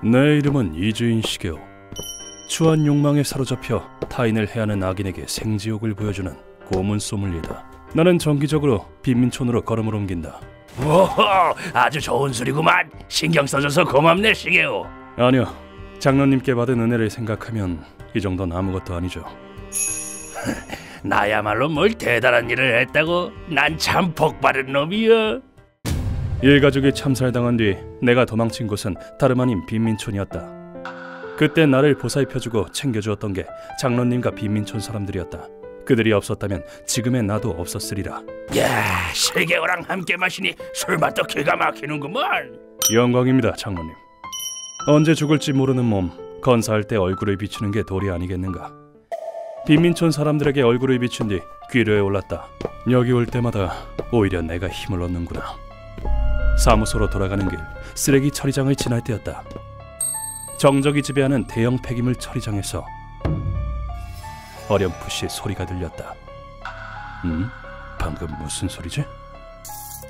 내 이름은 이주인 시게오. 추한 욕망에 사로잡혀 타인을 해하는 악인에게 생지옥을 보여주는 고문 소믈리에다. 나는 정기적으로 빈민촌으로 걸음을 옮긴다. 오호, 아주 좋은 소리구만. 신경 써줘서 고맙네, 시게오. 아니요, 장로님께 받은 은혜를 생각하면 이 정도는 아무것도 아니죠. 나야말로 뭘 대단한 일을 했다고? 난 참 복바른 놈이야. 일가족이 참살당한 뒤 내가 도망친 곳은 다름 아닌 빈민촌이었다. 그때 나를 보살펴주고 챙겨주었던 게 장로님과 빈민촌 사람들이었다. 그들이 없었다면 지금의 나도 없었으리라. 야, 시게오랑 함께 마시니 술맛도 기가 막히는구먼. 영광입니다, 장로님. 언제 죽을지 모르는 몸, 건사할 때 얼굴을 비추는 게 도리 아니겠는가. 빈민촌 사람들에게 얼굴을 비춘 뒤 귀로에 올랐다. 여기 올 때마다 오히려 내가 힘을 얻는구나. 사무소로 돌아가는 길, 쓰레기 처리장을 지날 때였다. 정적이 지배하는 대형 폐기물 처리장에서 어렴풋이 소리가 들렸다. 방금 무슨 소리지?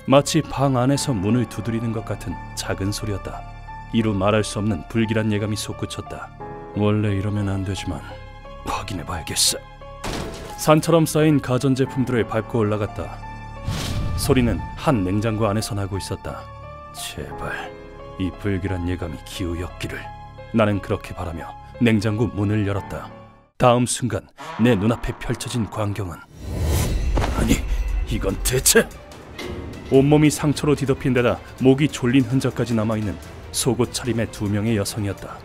마치 방 안에서 문을 두드리는 것 같은 작은 소리였다. 이루 말할 수 없는 불길한 예감이 솟구쳤다. 원래 이러면 안 되지만 확인해봐야겠어. 산처럼 쌓인 가전제품들을 밟고 올라갔다. 소리는 한 냉장고 안에서 나고 있었다. 제발 이 불길한 예감이 기우였기를. 나는 그렇게 바라며 냉장고 문을 열었다. 다음 순간 내 눈앞에 펼쳐진 광경은, 아니 이건 대체... 온몸이 상처로 뒤덮인 데다 목이 졸린 흔적까지 남아있는 속옷 차림의 두 명의 여성이었다.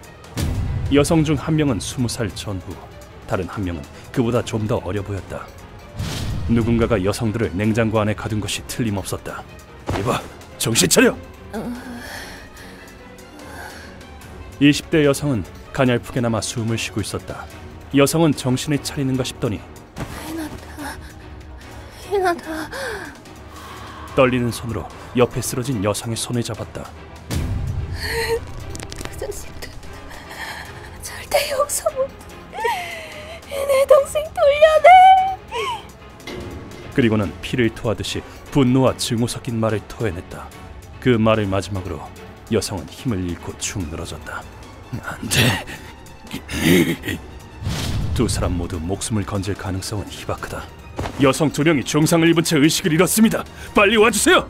여성 중 한 명은 20살 전후, 다른 한 명은 그보다 좀 더 어려 보였다. 누군가가 여성들을 냉장고 안에 가둔 것이 틀림없었다. 이봐, 정신 차려! 20대 여성은 가냘프게나마 숨을 쉬고 있었다. 여성은 정신을 차리는가 싶더니 히나타. 떨리는 손으로 옆에 쓰러진 여성의 손을 잡았다. 그 자식들 절대 용서 못해. 내 동생 돌려내. 그리고는 피를 토하듯이 분노와 증오 섞인 말을 토해냈다. 그 말을 마지막으로 여성은 힘을 잃고 축 늘어졌다. 안 돼. 두 사람 모두 목숨을 건질 가능성은 희박하다. 여성 두 명이 중상을 입은 채 의식을 잃었습니다. 빨리 와주세요.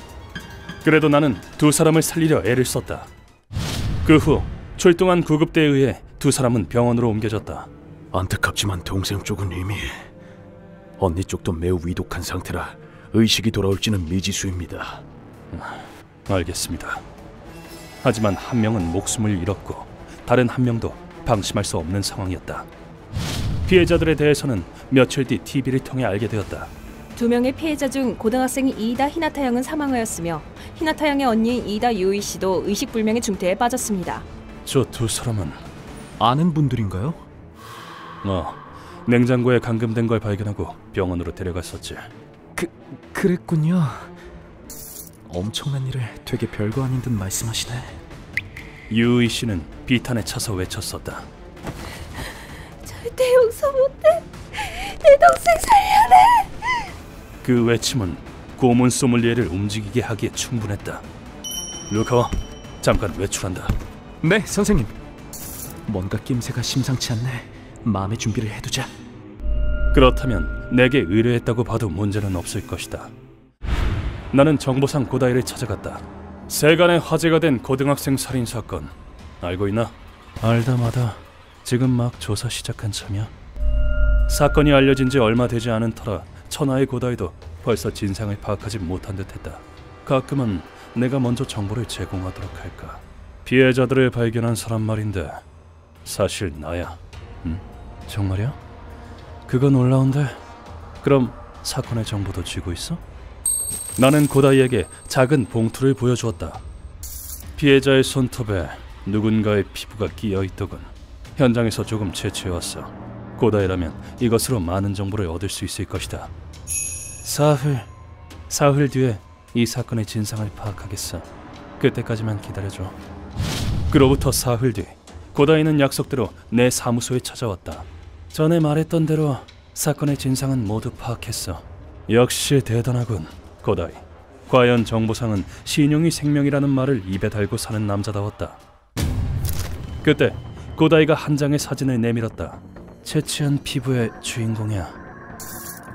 그래도 나는 두 사람을 살리려 애를 썼다. 그 후 출동한 구급대에 의해 두 사람은 병원으로 옮겨졌다. 안타깝지만 동생 쪽은 이미, 언니 쪽도 매우 위독한 상태라 의식이 돌아올지는 미지수입니다. 알겠습니다. 하지만 한 명은 목숨을 잃었고 다른 한 명도 방심할 수 없는 상황이었다. 피해자들에 대해서는 며칠 뒤 TV를 통해 알게 되었다. 두 명의 피해자 중 고등학생 이이다 히나타 양은 사망하였으며 히나타 양의 언니인 이이다 유이 씨도 의식불명의 중태에 빠졌습니다. 저 두 사람은 아는 분들인가요? 냉장고에 감금된 걸 발견하고 병원으로 데려갔었지. 그랬군요. 엄청난 일을 되게 별거 아닌 듯 말씀하시네. 유이 씨는 비탄에 차서 외쳤었다. 절대 용서 못해. 내 동생 살려내. 그 외침은 고문 소믈리에를 움직이게 하기에 충분했다. 루카와, 잠깐 외출한다. 네, 선생님. 뭔가 낌새가 심상치 않네. 마음의 준비를 해두자. 그렇다면 내게 의뢰했다고 봐도 문제는 없을 것이다. 나는 정보상 고다이를 찾아갔다. 세간의 화제가 된 고등학생 살인 사건 알고 있나? 알다마다 지금 막 조사 시작한 참이야. 사건이 알려진 지 얼마 되지 않은 터라 천하의 고다이도 벌써 진상을 파악하지 못한 듯했다. 가끔은 내가 먼저 정보를 제공하도록 할까. 피해자들을 발견한 사람 말인데 사실 나야. 정말이야? 그건 놀라운데. 그럼 사건의 정보도 쥐고 있어? 나는 고다이에게 작은 봉투를 보여주었다. 피해자의 손톱에 누군가의 피부가 끼어있더군. 현장에서 조금 채취해왔어. 고다이라면 이것으로 많은 정보를 얻을 수 있을 것이다. 사흘 뒤에 이 사건의 진상을 파악하겠어. 그때까지만 기다려줘. 그로부터 사흘 뒤 고다이는 약속대로 내 사무소에 찾아왔다. 전에 말했던 대로 사건의 진상은 모두 파악했어. 역시 대단하군, 고다이. 과연 정보상은 신용이 생명이라는 말을 입에 달고 사는 남자다웠다. 그때 고다이가 한 장의 사진을 내밀었다. 채취한 피부의 주인공이야.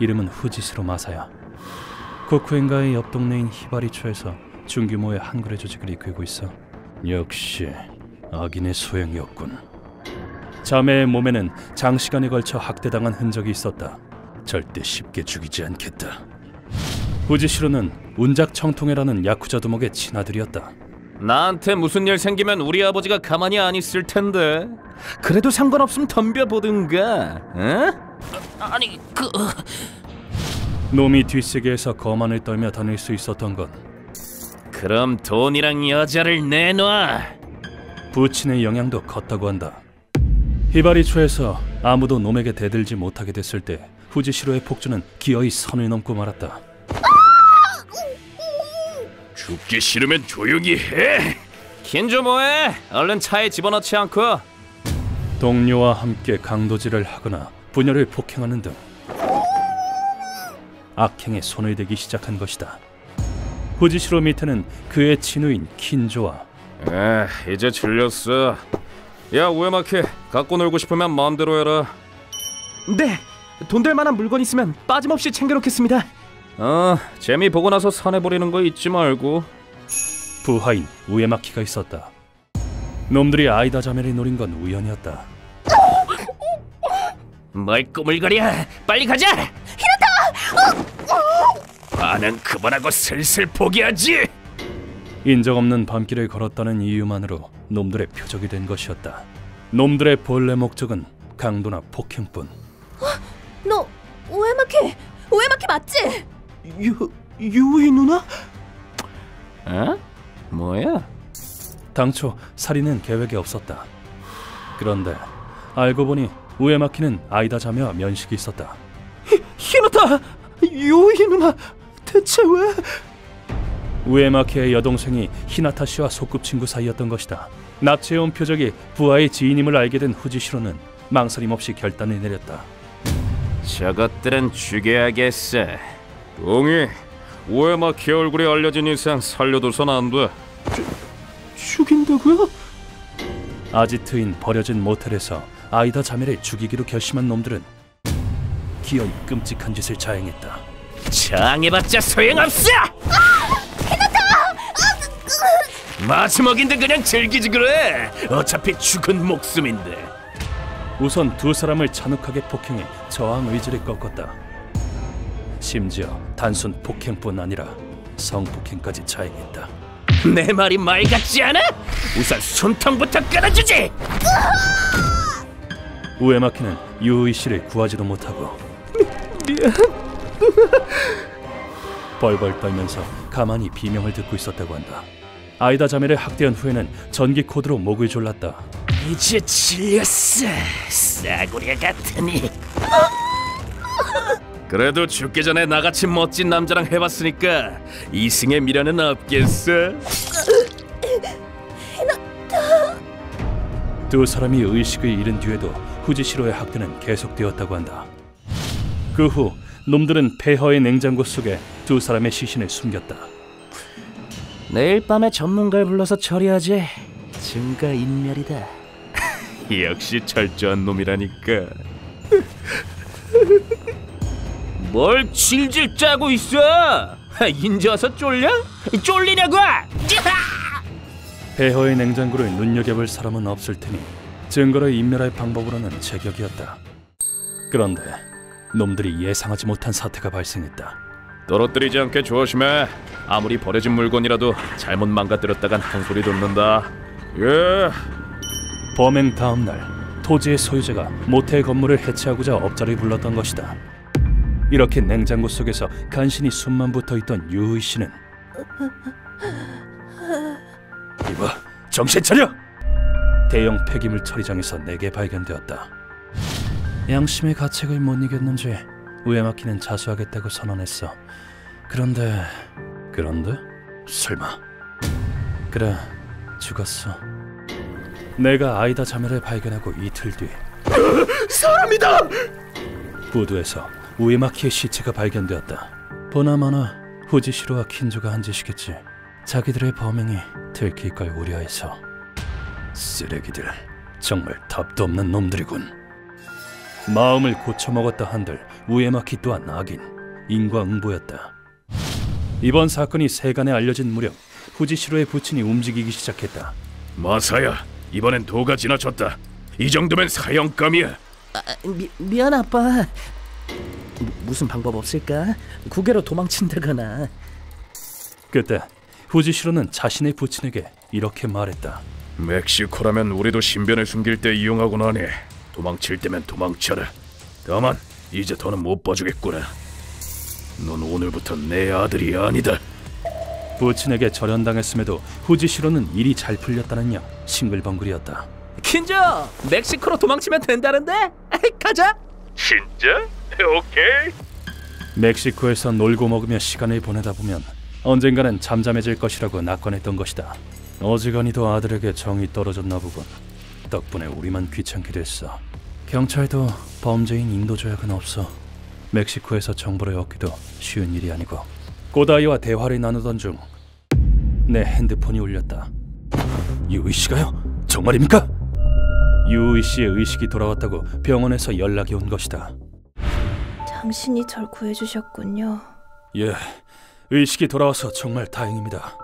이름은 후지시로 마사야. 코쿠엔가의 옆 동네인 히바리초에서 중규모의 한글의 조직을 이끌고 있어. 역시 악인의 소행이었군. 자매의 몸에는 장시간에 걸쳐 학대당한 흔적이 있었다. 절대 쉽게 죽이지 않겠다. 후지시로는 운작청통해라는 야쿠자 두목의 친아들이었다. 나한테 무슨 일 생기면 우리 아버지가 가만히 안 있을 텐데. 그래도 상관없으면 덤벼보든가. 응? 아니 놈이 뒷세계에서 거만을 떨며 다닐 수 있었던 건 그럼 돈이랑 여자를 내놔. 부친의 영향도 컸다고 한다. 히바리초에서 아무도 놈에게 대들지 못하게 됐을 때 후지시로의 폭주는 기어이 선을 넘고 말았다. 죽기 싫으면 조용히 해. 긴조 뭐해? 얼른 차에 집어넣지 않고. 동료와 함께 강도질을 하거나 부녀를 폭행하는 등 악행에 손을 대기 시작한 것이다. 후지시로 밑에는 그의 친우인 킨조와 이제 질렸어. 야 우에마키, 갖고 놀고 싶으면 마음대로 해라. 네, 돈 될 만한 물건 있으면 빠짐없이 챙겨놓겠습니다. 재미 보고 나서 사내버리는 거 잊지 말고. 부하인 우에마키가 있었다. 놈들이 아이다 자매를 노린 건 우연이었다. 뭘 꾸물거려. 빨리 가자. 화는 그만하고 슬슬 포기하지. 인적 없는 밤길을 걸었다는 이유만으로 놈들의 표적이 된 것이었다. 놈들의 본래 목적은 강도나 폭행뿐. 너 우에마키 맞지? 유이 누나? 뭐야? 당초 살인은 계획에 없었다. 그런데 알고 보니 우에마키는 아이다 자매와 면식이 있었다. 히나타! 유이 누나! 대체 왜? 우에마키의 여동생이 히나타 씨와 소꿉친구 사이였던 것이다. 납치해온 표적이 부하의 지인임을 알게 된 후지시로는 망설임 없이 결단을 내렸다. 저것들은 죽여야겠어. 동희, 우에마키 얼굴이 알려진 이상 살려둬선 안 돼. 죽인다고요? 아지트인 버려진 모텔에서 아이다 자매를 죽이기로 결심한 놈들은 기어이 끔찍한 짓을 자행했다. 저항해봤자 소용없어. 마지막인데 그냥 즐기지 그래. 어차피 죽은 목숨인데. 우선 두 사람을 잔혹하게 폭행해 저항 의지를 꺾었다. 심지어 단순 폭행뿐 아니라 성폭행까지 자행했다. 내 말이 말 같지 않아? 우선 손통부터 끊어주지. 우에마키는 유의 씨를 구하지도 못하고 벌벌 떨면서 가만히 비명을 듣고 있었다고 한다. 아이다 자매를 학대한 후에는 전기 코드로 목을 졸랐다. 이제 질렸어, 싸구려 같으니. 그래도 죽기 전에 나같이 멋진 남자랑 해봤으니까 이승의 미련은 없겠어? 두 사람이 의식을 잃은 뒤에도 후지시로의 학대는 계속되었다고 한다. 그 후 놈들은 폐허의 냉장고 속에 두 사람의 시신을 숨겼다. 내일 밤에 전문가를 불러서 처리하지. 증거인멸이다. 역시 철저한 놈이라니까. 뭘 질질 짜고 있어? 인제 와서 쫄려? 쫄리냐고! 폐허의 냉장고를 눈여겨볼 사람은 없을 테니 증거를 인멸할 방법으로는 제격이었다. 그런데 놈들이 예상하지 못한 사태가 발생했다. 떨어뜨리지 않게 조심해. 아무리 버려진 물건이라도 잘못 망가뜨렸다간 한 소리 듣는다. 예. 범행 다음 날 토지의 소유자가 모텔 건물을 해체하고자 업자를 불렀던 것이다. 이렇게 냉장고 속에서 간신히 숨만 붙어있던 유의 씨는 이봐, 정신 차려! 대형 폐기물 처리장에서 내게 발견되었다. 양심의 가책을 못 이겼는지 우에마키는 자수하겠다고 선언했어. 그런데 설마 그래, 죽었어. 내가 아이다 자매를 발견하고 이틀 뒤 사람이다! 부두에서 우에마키의 시체가 발견되었다. 보나마나 후지시로와 킨조가 한 짓이겠지. 자기들의 범행이 들킬 걸 우려해서. 쓰레기들, 정말 답도 없는 놈들이군. 마음을 고쳐먹었다 한들 우에마키 또한 악인, 인과응보였다. 이번 사건이 세간에 알려진 무렵 후지시로의 부친이 움직이기 시작했다. 마사야, 이번엔 도가 지나쳤다. 이 정도면 사형감이야. 미안 아빠. 무슨 방법 없을까? 국외로 도망친다거나. 그때 후지시로는 자신의 부친에게 이렇게 말했다. 멕시코라면 우리도 신변을 숨길 때 이용하곤 하네. 도망칠 때면 도망쳐라. 다만 이제 더는 못 봐주겠구나. 넌 오늘부터 내 아들이 아니다. 부친에게 절연당했음에도 후지시로는 일이 잘 풀렸다는 양 싱글벙글이었다. 킨저, 멕시코로 도망치면 된다는데? 가자. 진짜? 오케이. 멕시코에서 놀고 먹으며 시간을 보내다 보면 언젠가는 잠잠해질 것이라고 낙관했던 것이다. 어지간히도 아들에게 정이 떨어졌나 보군. 덕분에 우리만 귀찮게 됐어. 경찰도 범죄인 인도조약은 없어. 멕시코에서 정보를 얻기도 쉬운 일이 아니고. 꼬다이와 대화를 나누던 중 내 핸드폰이 울렸다. 유이 씨가요? 정말입니까? 유이 씨의 의식이 돌아왔다고 병원에서 연락이 온 것이다. 당신이 절 구해주셨군요. 예, 의식이 돌아와서 정말 다행입니다.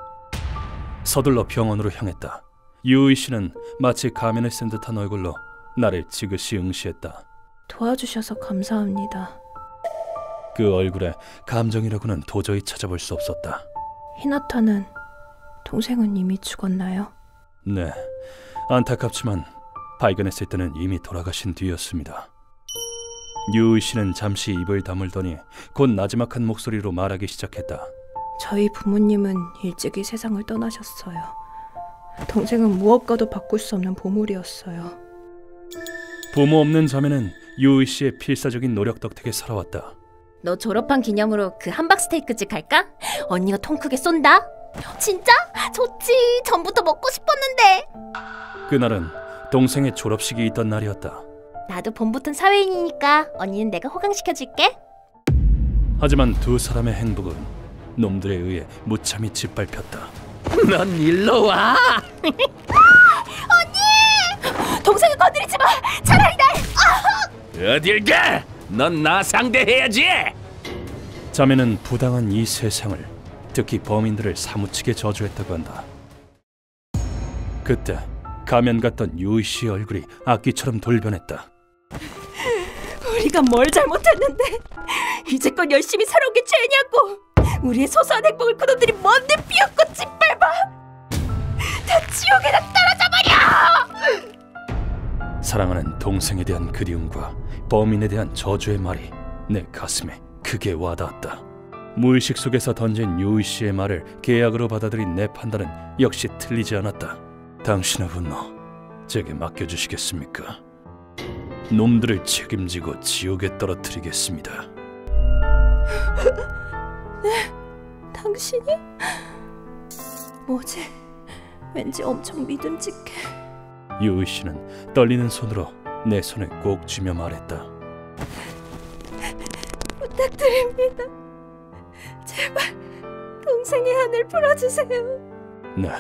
서둘러 병원으로 향했다. 유이 씨는 마치 가면을 쓴 듯한 얼굴로 나를 지그시 응시했다. 도와주셔서 감사합니다. 그 얼굴에 감정이라고는 도저히 찾아볼 수 없었다. 히나타는 동생은 이미 죽었나요? 네, 안타깝지만 발견했을 때는 이미 돌아가신 뒤였습니다. 유이 씨는 잠시 입을 다물더니 곧 나지막한 목소리로 말하기 시작했다. 저희 부모님은 일찍이 세상을 떠나셨어요. 동생은 무엇과도 바꿀 수 없는 보물이었어요. 부모 없는 자매는 유이 씨의 필사적인 노력 덕택에 살아왔다. 너 졸업한 기념으로 그 함박스테이크집 갈까? 언니가 통 크게 쏜다. 진짜? 좋지. 전부터 먹고 싶었는데. 그날은 동생의 졸업식이 있던 날이었다. 나도 봄부턴 사회인이니까 언니는 내가 호강시켜줄게. 하지만 두 사람의 행복은 놈들에 의해 무참히 짓밟혔다. 넌 일로 와. 언니! 동생을 건드리지 마. 차라리 날. 어딜 가? 넌 나 상대해야지. 자매는 부당한 이 세상을, 특히 범인들을 사무치게 저주했다고 한다. 그때 가면 같던 유이 씨의 얼굴이 악기처럼 돌변했다. 우리가 뭘 잘못했는데 이제껏 열심히 살아온 게 죄냐고. 우리의 소소한 행복을 그놈들이 뭔데 비웃고 짓밟아. 다 지옥에다 떨어져 버려. 사랑하는 동생에 대한 그리움과 범인에 대한 저주의 말이 내 가슴에 크게 와닿았다. 무의식 속에서 던진 유이 씨의 말을 계약으로 받아들인 내 판단은 역시 틀리지 않았다. 당신의 분노 제게 맡겨주시겠습니까? 놈들을 책임지고 지옥에 떨어뜨리겠습니다. 네? 당신이? 뭐지? 왠지 엄청 믿음직해. 유이 씨는 떨리는 손으로 내 손을 꼭 쥐며 말했다. 부탁드립니다. 제발 동생의 한을 풀어주세요. 네,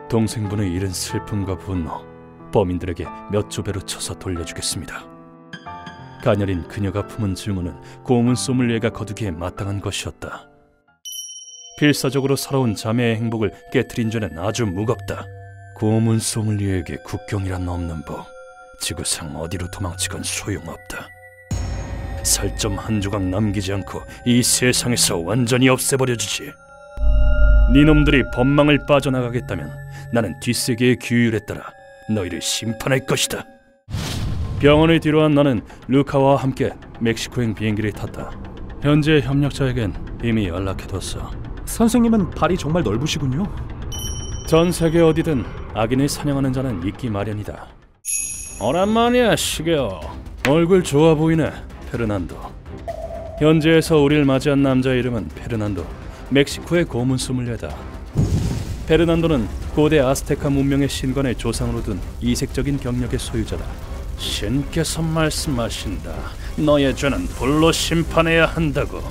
동생분의 잃은 슬픔과 분노 범인들에게 몇 조배로 쳐서 돌려주겠습니다. 가녀린 그녀가 품은 증오는 고문 소믈리에가 거두기에 마땅한 것이었다. 필사적으로 살아온 자매의 행복을 깨트린 죄는 아주 무겁다. 고문 소믈리에에게 국경이란 없는 법, 지구상 어디로 도망치건 소용없다. 살점 한 조각 남기지 않고 이 세상에서 완전히 없애버려주지. 니놈들이 법망을 빠져나가겠다면 나는 뒷세계의 규율에 따라 너희를 심판할 것이다. 병원을 뒤로한 나는 루카와 함께 멕시코행 비행기를 탔다. 현지의 협력자에겐 이미 연락해뒀어. 선생님은 발이 정말 넓으시군요. 전 세계 어디든 악인을 사냥하는 자는 있기 마련이다. 오랜만이야 시게오. 얼굴 좋아 보이네 페르난도. 현지에서 우리를 맞이한 남자의 이름은 페르난도. 멕시코의 고문 소믈리에다. 페르난도는 고대 아스테카 문명의 신관을 조상으로 둔 이색적인 경력의 소유자다. 신께서 말씀하신다. 너의 죄는 불로 심판해야 한다고.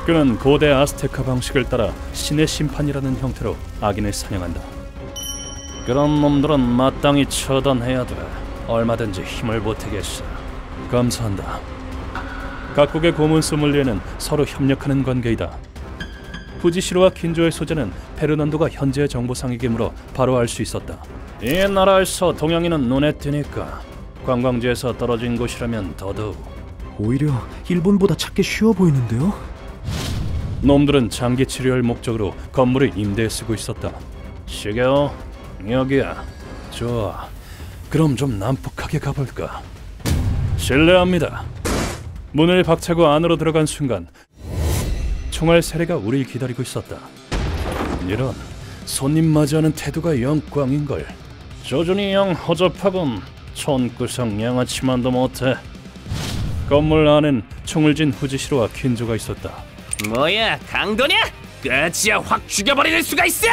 그는 고대 아스테카 방식을 따라 신의 심판이라는 형태로 악인을 사냥한다. 그런 놈들은 마땅히 처단해야 돼. 얼마든지 힘을 보태겠어. 감사한다. 각국의 고문 소믈리에는 서로 협력하는 관계이다. 후지시로와 긴조의 소재는 페르난도가 현재의 정보상에게 물어 바로 알 수 있었다. 이 나라에서 동양인은 눈에 띄니까 관광지에서 떨어진 곳이라면 더더욱. 오히려 일본보다 찾기 쉬워 보이는데요? 놈들은 장기 치료할 목적으로 건물을 임대해 쓰고 있었다. 시게오, 여기야. 좋아. 그럼 좀 난폭하게 가볼까? 실례합니다. 문을 박차고 안으로 들어간 순간 총알 세례가 우릴 기다리고 있었다. 이런, 손님 맞이하는 태도가 영 꽝인걸. 조준이 영 허접하군. 촌구석 양아치만도 못해. 건물 안엔 총을 쥔 후지시로와 긴조가 있었다. 뭐야, 강도냐? 끝이야, 확 죽여버릴 수가 있어!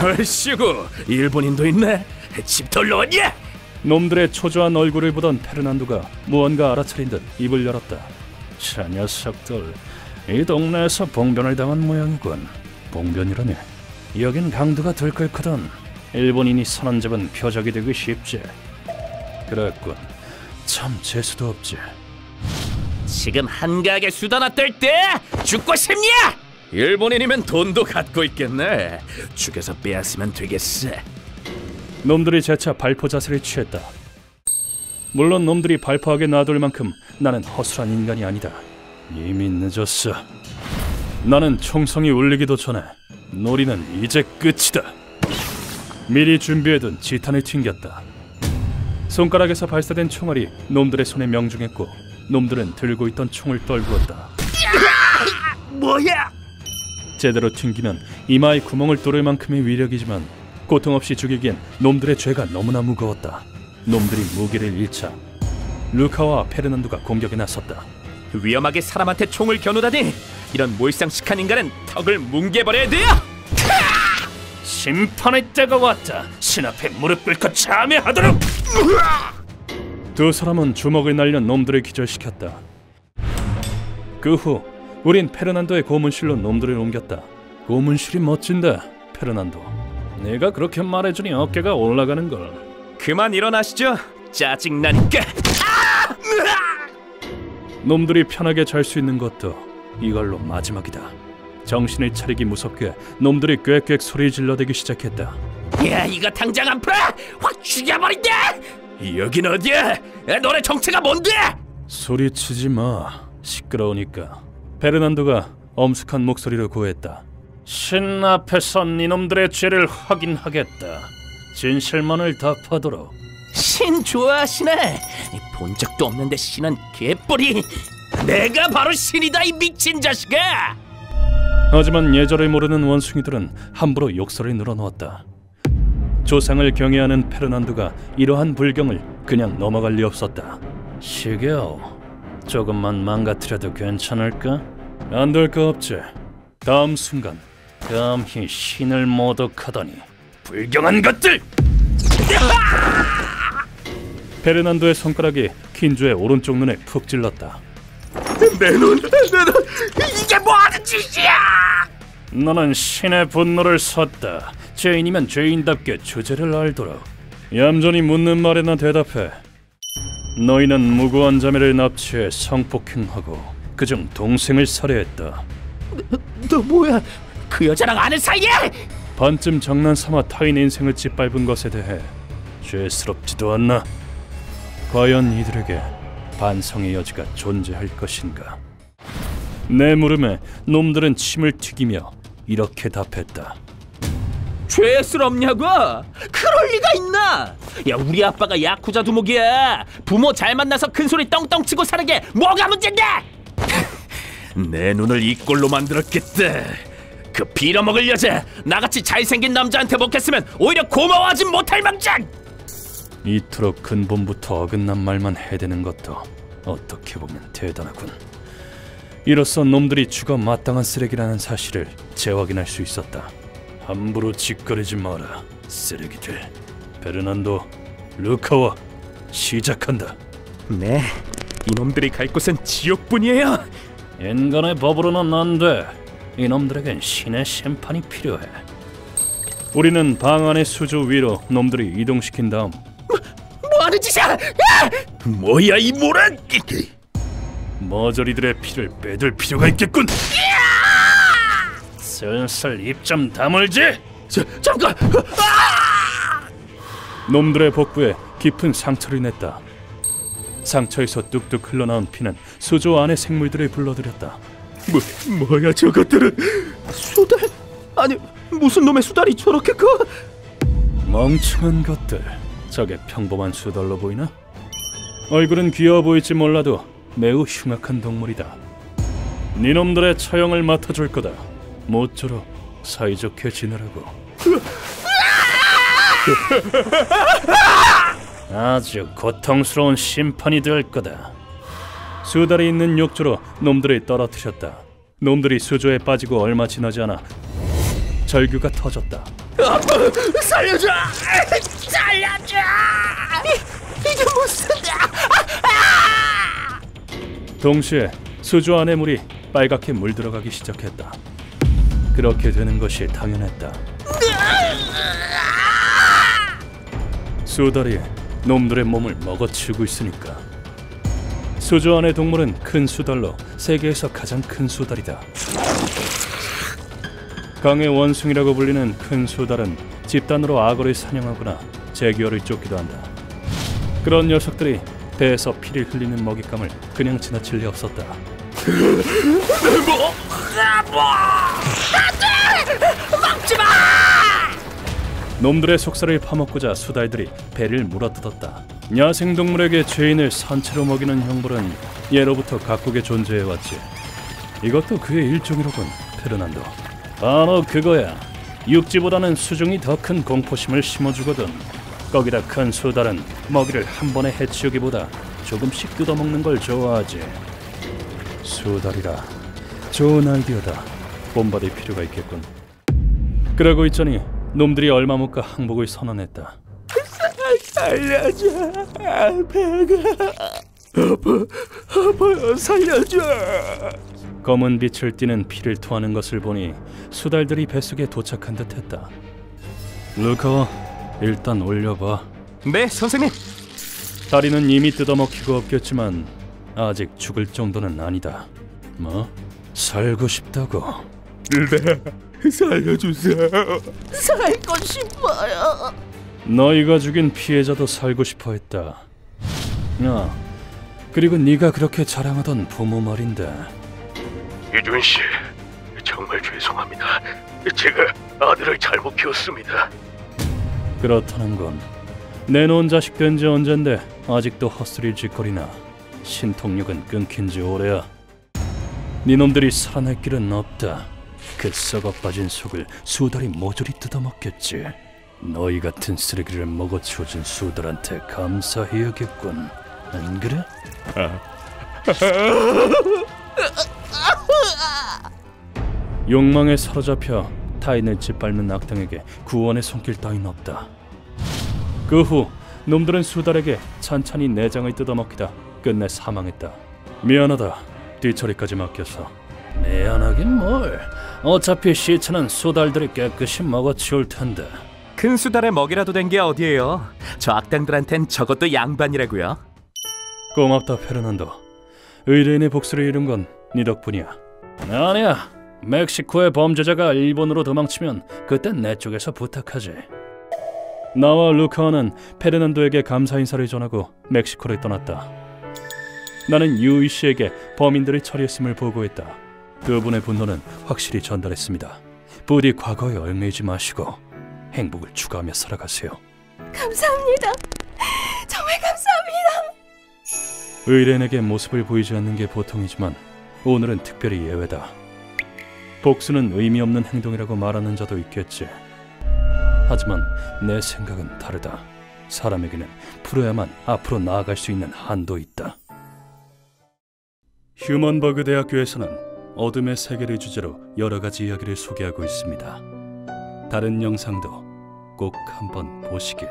얼씨구, 일본인도 있네. 집도 올라왔냐? 놈들의 초조한 얼굴을 보던 페르난도가 무언가 알아차린 듯 입을 열었다. 저 녀석들, 이 동네에서 봉변을 당한 모양이군. 봉변이라니? 여긴 강도가 들끓거든. 일본인이 선한 잡은 표적이 되기 쉽지. 그랬군. 참 재수도 없지. 지금 한가하게 수다나 떨 때 죽고 싶냐? 일본인이면 돈도 갖고 있겠네. 죽여서 빼앗으면 되겠어. 놈들이 재차 발포 자세를 취했다. 물론 놈들이 발포하게 놔둘 만큼 나는 허술한 인간이 아니다. 이미 늦었어. 나는 총성이 울리기도 전에 놀이는 이제 끝이다. 미리 준비해둔 지탄을 튕겼다. 손가락에서 발사된 총알이 놈들의 손에 명중했고 놈들은 들고 있던 총을 떨구었다. 뭐야? 제대로 튕기면 이마에 구멍을 뚫을 만큼의 위력이지만 고통 없이 죽이기엔 놈들의 죄가 너무나 무거웠다. 놈들이 무기를 잃자 루카와 페르난도가 공격에 나섰다. 위험하게 사람한테 총을 겨누다니! 이런 몰상식한 인간은 턱을 뭉개버려야 돼요! 심판의 때가 왔다. 신 앞에 무릎 꿇고 참여하도록. 두 사람은 주먹을 날려 놈들을 기절시켰다. 그 후 우린 페르난도의 고문실로 놈들을 옮겼다. 고문실이 멋진데, 페르난도. 네가 그렇게 말해주니 어깨가 올라가는걸. 그만 일어나시죠. 짜증나니까. 놈들이 편하게 잘 수 있는 것도 이걸로 마지막이다. 정신을 차리기 무섭게 놈들이 꽥꽥 소리 질러대기 시작했다. 야, 이거 당장 안 풀어! 확 죽여버린다! 여긴 어디야? 너네 정체가 뭔데? 소리치지 마. 시끄러우니까. 페르난도가 엄숙한 목소리로 고했다. 신 앞에서 니놈들의 죄를 확인하겠다. 진실만을 답하도록. 신 좋아하시네. 본 적도 없는데 신은 개뿔이. 내가 바로 신이다, 이 미친 자식아. 하지만 예절을 모르는 원숭이들은 함부로 욕설을 늘어놓았다. 조상을 경외하는 페르난도가 이러한 불경을 그냥 넘어갈 리 없었다. 시게오, 조금만 망가뜨려도 괜찮을까? 안 될 거 없지. 다음 순간 감히 신을 모독하다니 불경한 것들! 페르난도의 손가락이 긴조의 오른쪽 눈에 푹 찔렀다. 내 눈! 이게 뭐하는 짓이야! 너는 신의 분노를 샀다. 죄인이면 죄인답게 주제를 알도록. 얌전히 묻는 말에나 대답해. 너희는 무고한 자매를 납치해 성폭행하고 그중 동생을 살해했다. 너 뭐야? 그 여자랑 아는 사이야? 반쯤 장난삼아 타인 인생을 짓밟은 것에 대해 죄스럽지도 않나? 과연 이들에게 반성의 여지가 존재할 것인가? 내 물음에 놈들은 침을 튀기며 이렇게 답했다. 죄스럽냐고? 그럴 리가 있나? 야, 우리 아빠가 야쿠자 두목이야. 부모 잘 만나서 큰소리 떵떵 치고 사는 게 뭐가 문제인데? 내 눈을 이 꼴로 만들었겠다. 그 빌어먹을 여자 나같이 잘생긴 남자한테 먹혔으면 오히려 고마워하진 못할 망정! 이토록 근본부터 어긋난 말만 해대는 것도 어떻게 보면 대단하군. 이로써 놈들이 죽어 마땅한 쓰레기라는 사실을 재확인할 수 있었다. 함부로 짓거리지 마라, 쓰레기들. 페르난도, 루카와 시작한다. 네, 이놈들이 갈 곳은 지옥뿐이에요. 인간의 법으로는 안 돼. 이놈들에겐 신의 심판이 필요해. 우리는 방 안의 수조 위로 놈들이 이동시킨 다음 뭐하는 짓이야? 뭐야 이 모란? 머저리들의 피를 빼둘 필요가 있겠군. 슬슬 입 좀 다물지. 잠깐. 놈들의 복부에 깊은 상처를 냈다. 상처에서 뚝뚝 흘러나온 피는 수조 안의 생물들을 불러들였다. 뭐야 저것들은? 수달? 아니 무슨 놈의 수달이 저렇게 커? 멍청한 것들. 저게 평범한 수달로 보이나? 얼굴은 귀여워 보일지 몰라도 매우 흉악한 동물이다. 니놈들의 처형을 맡아줄 거다. 모쪼록 사이좋게 지내라고. 아주 고통스러운 심판이 될 거다. 수달이 있는 욕조로 놈들을 떨어뜨렸다. 놈들이 수조에 빠지고 얼마 지나지 않아 절규가 터졌다. 살려줘! 살려줘! 이게 무슨... 동시에 수조 안의 물이 빨갛게 물들어가기 시작했다. 그렇게 되는 것이 당연했다. 수달이 놈들의 몸을 먹어치우고 있으니까. 수조 안의 동물은 큰 수달로 세계에서 가장 큰 수달이다. 강의 원숭이라고 불리는 큰 수달은 집단으로 악어를 사냥하거나 제기어를 쫓기도 한다. 그런 녀석들이 배에서 피를 흘리는 먹잇감을 그냥 지나칠 리 없었다. 먹지마! 놈들의 속살을 파먹고자 수달들이 배를 물어뜯었다. 야생동물에게 죄인을 산채로 먹이는 형벌은 예로부터 각국에 존재해왔지. 이것도 그의 일종이로군, 페르난도. 바로 그거야. 육지보다는 수중이 더 큰 공포심을 심어주거든. 거기다 큰 수달은 먹이를 한 번에 해치우기보다 조금씩 뜯어먹는 걸 좋아하지. 수달이라 좋은 아이디어다. 본받을 필요가 있겠군. 그러고 있자니 놈들이 얼마 못 가 항복을 선언했다. 살려줘. 배가 아파요. 살려줘. 검은 빛을 띠는 피를 토하는 것을 보니 수달들이 뱃속에 도착한 듯했다. 루카, 일단 올려봐. 네 선생님. 다리는 이미 뜯어먹히고 없겠지만 아직 죽을 정도는 아니다. 뭐? 살고 싶다고? 네, 살려주세요. 살고 싶어요. 너희가 죽인 피해자도 살고 싶어 했다. 야, 그리고 네가 그렇게 자랑하던 부모 말인데. 이준 씨, 정말 죄송합니다. 제가 아들을 잘못 키웠습니다. 그렇다는 건 내놓은 자식 된 지 언젠데 아직도 헛소리를 짓거리나. 신통력은 끊긴 지 오래야. 니놈들이 살아날 길은 없다. 그 썩어 빠진 속을 수달이 모조리 뜯어먹겠지. 너희 같은 쓰레기를 먹어치워준 수달한테 감사해야겠군. 안 그래? 욕망에 사로잡혀 타인을 짓밟는 악당에게 구원의 손길 따윈 없다. 그 후 놈들은 수달에게 찬찬히 내장을 뜯어먹히다 끝내 사망했다. 미안하다. 뒤처리까지 맡겨서. 미안하긴 뭘. 어차피 시체는 수달들이 깨끗이 먹어치울 텐데. 큰 수달의 먹이라도 된 게 어디예요? 저 악당들한텐 저것도 양반이라고요. 고맙다 페르난도. 의뢰인의 복수를 이룬 건 네 덕분이야. 아니야. 멕시코의 범죄자가 일본으로 도망치면 그땐 내 쪽에서 부탁하지. 나와 루카와는 페르난도에게 감사 인사를 전하고 멕시코를 떠났다. 나는 유이 씨에게 범인들을 처리했음을 보고했다. 그분의 분노는 확실히 전달했습니다. 부디 과거에 얽매이지 마시고 행복을 추구하며 살아가세요. 감사합니다. 정말 감사합니다. 의뢰인에게 모습을 보이지 않는 게 보통이지만 오늘은 특별히 예외다. 복수는 의미 없는 행동이라고 말하는 자도 있겠지. 하지만 내 생각은 다르다. 사람에게는 풀어야만 앞으로 나아갈 수 있는 한도 있다. 휴먼버그 대학교에서는 어둠의 세계를 주제로 여러 가지 이야기를 소개하고 있습니다. 다른 영상도 꼭 한번 보시길.